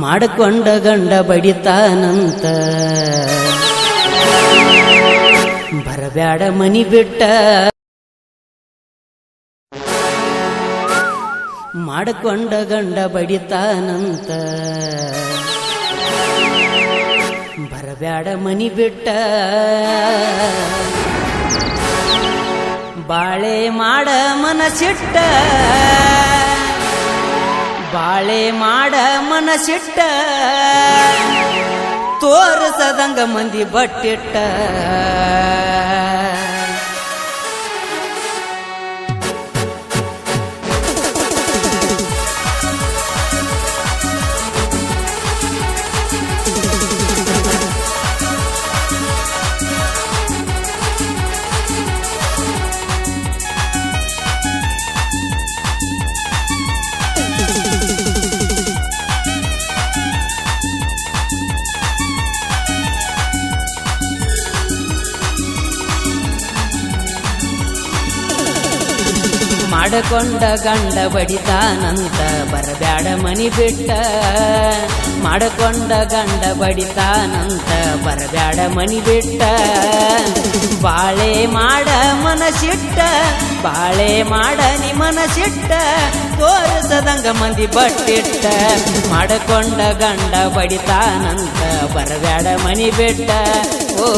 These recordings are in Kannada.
ಮಾಡಿಕೊಂಡ ಗಂಡ ಬಡಿತಾನಂತ ಬರಬ್ಯಾಡ ಮನಿ ಬಿಟ್ಟ ಮಾಡಿಕೊಂಡ ಗಂಡ ಬಡಿತಾನಂತ ಬರಬ್ಯಾಡ ಮನಿ ಬಿಟ್ಟ ಬಾಳೆ ಮಾಡ ಮನಸಿಟ್ಟ ಬಾಳೆ ಮಾಡ ಮನಸಿಟ್ಟ ತೋರಿಸದಂಗ ಮಂದಿ ಬಟ್ಟಿಟ್ಟ ಮಾಡಿಕೊಂಡ ಗಂಡ ಬಡಿತಾನಂತ ಬರಬ್ಯಾಡ ಮನಿ ಬಿಟ್ಟ ಮಾಡಿಕೊಂಡ ಗಂಡ ಬಡಿತಾನಂತ ಬರಬ್ಯಾಡ ಮನಿ ಬಿಟ್ಟ ಬಾಳೆ ಮಾಡ ಮನಸಿಟ್ಟ ಬಾಳೆ ಮಾಡ ನಿ ಮನಸಿಟ್ಟ ತೋರಿಸದಂಗ ಮಂದಿ ಬಟ್ಟಿಟ್ಟ ಮಾಡಿಕೊಂಡ ಗಂಡ ಬಡಿತಾನಂತ ಬರಬ್ಯಾಡ ಮನಿ ಬಿಟ್ಟ ಓ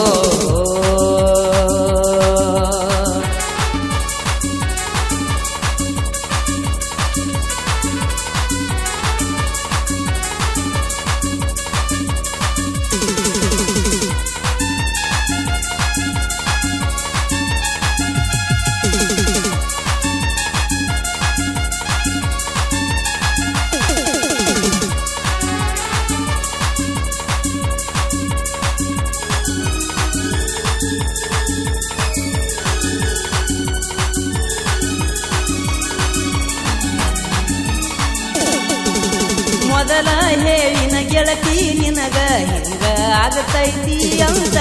ಮೊದಲ ಹೇಳಿನ ಗೆಳತಿ ನಿನಗ ಹಿಂಗ ಆಗತೈತಿ ಅಂತ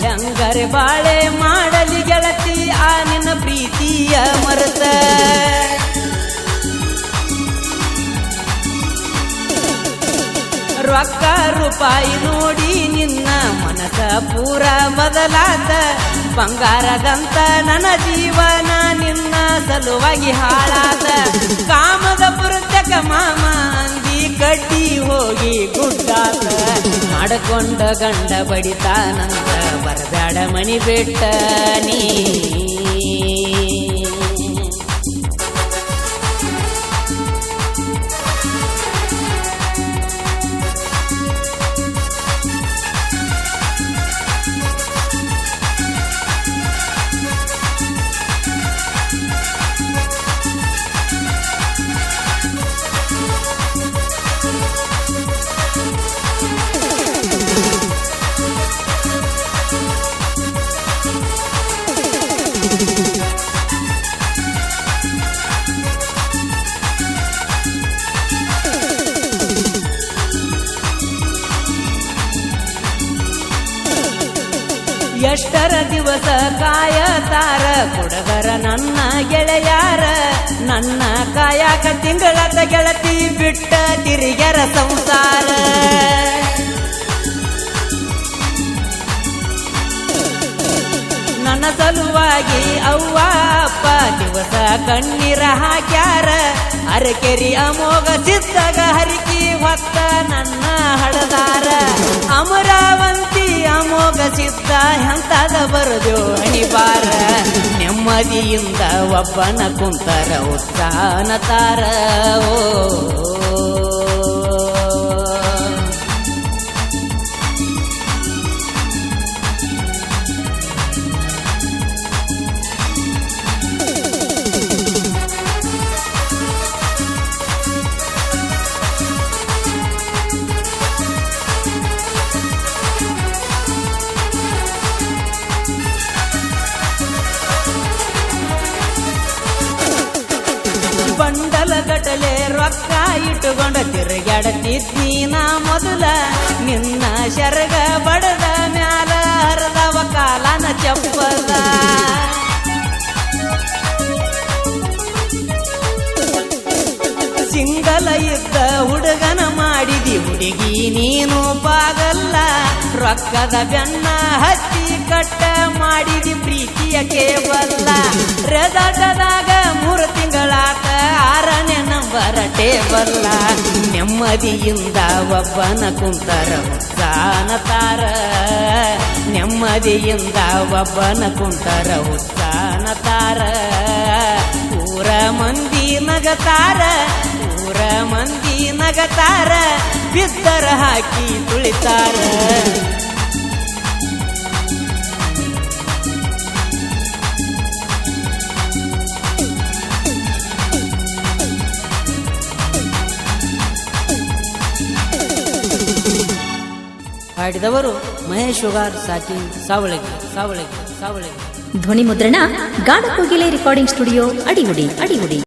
ಹೆಂಗರೆ ಬಾಳೆ ಮಾಡಲಿ ಗೆಳತಿ ಆ ನಿನ್ನ ಪ್ರೀತಿಯ ಮರೆತ ರೊಕ್ಕ ರೂಪಾಯಿ ನೋಡಿ ನಿನ್ನ ಮನಸ ಪೂರ ಬದಲಾತ ಬಂಗಾರದಂತ ನನ್ನ ಜೀವನ ನಿನ್ನ ಸಲುವಾಗಿ ಹಾಳಾದ ಕಾಮದ ಪುರ್ತಕ ಮಾಮ ಕಡ್ಡಿ ಹೋಗಿ ಗುಡ್ಡಾತ ಮಾಡಿಕೊಂಡ ಗಂಡ ಬಡಿತಾನಂತ ಬರಬ್ಯಾಡ ಮನಿ ಬಿಟ್ಟ ನೀ ಎಷ್ಟರ ದಿವಸ ಕಾಯತಾರ ಹುಡುಗರ ನನ್ನ ಗೆಳೆಯಾರ ನನ್ನ ಕಾಯಕ ತಿಂಗಳದ ಗೆಳತಿ ಬಿಟ್ಟ ತಿರುಗ್ಯಾರ ಸಂಸಾರ ನನ್ನ ಸಲುವಾಗಿ ಅವ್ವ ಅಪ್ಪ ದಿವಸ ಕಣ್ಣೀರ ಹಾಕ್ಯಾರ ಅರಕೆರಿ ಅಮೋಘ ಸಿದ್ದಾಗ ಹರಿಕಿ ಹೊತ್ತ ನನ್ನ ಹಡದಾರ ಅಮರಾವಂತಿ ಅಮೋಘ ಸಿದ್ಧ ಎಂತದ ಬರದು ಅಣಿಬಾರ ನೆಮ್ಮದಿಯಿಂದ ಒಬ್ಬನ ಕುಂತರ ಉತ್ಸಾಹನ ತಾರ ಓ ಬಂಡಲ ಗಟಲೆ ರೊಕ್ಕ ಇಟ್ಟುಕೊಂಡ ತಿರುಗಾಡತಿದ್ನಿ ನಾ ಮೊದಲ ನಿನ್ನ ಶರಗ ಬಡದ ಮ್ಯಾಲ ಹರದವ ಕಾಲನ ಚಪ್ಪದ ಸಿಂಗಲ ಇದ್ದ ಹುಡುಗನ ಮಾಡಿ ಮಾಡಿದಿ ಹುಡುಗಿ ನೀನು ಪಾಗಲ್ಲ ರೊಕ್ಕದ ಬೆನ್ನ ಹತ್ತಿ ಕಟ್ಟ ಮಾಡಿದಿ ಪ್ರೀತಿಯ ಕೇವಲ್ಲ ರೆಸಾರ್ಟದಾಗ 3 ತಿಂಗಳಾತ 6ನೇ ನಂಬರ ಟೇಬಲ್ಲ ನೆಮ್ಮದಿಯಿಂದ ಒಬ್ಬನ ಕುಂತರ ಉತ್ಸಾನತಾರ ನೆಮ್ಮದಿಯಿಂದ ಒಬ್ಬನ ಕುಂತರ ಉತ್ಸಾನತಾರ ಊರ ಮಂದಿ ನಗತಾರ ಊರ ಮಂದಿ ನಗತಾರ ಬಿದ್ದರ ಹಾಕಿ ತುಳಿತಾರ ಹಾಡಿದವರು ಮಹೇಶ್ ಶುಗಾರ್ ಸಾಕಿನ್ ಸಾವಳಗಿ ಸಾವಳಗಿ ಸಾವಳಗಿ ಧ್ವನಿ ಮುದ್ರಣ ಗಾನಕೋಗಿಲೆ ರೆಕಾರ್ಡಿಂಗ್ ಸ್ಟುಡಿಯೋ ಅಡಿಗುಡಿ.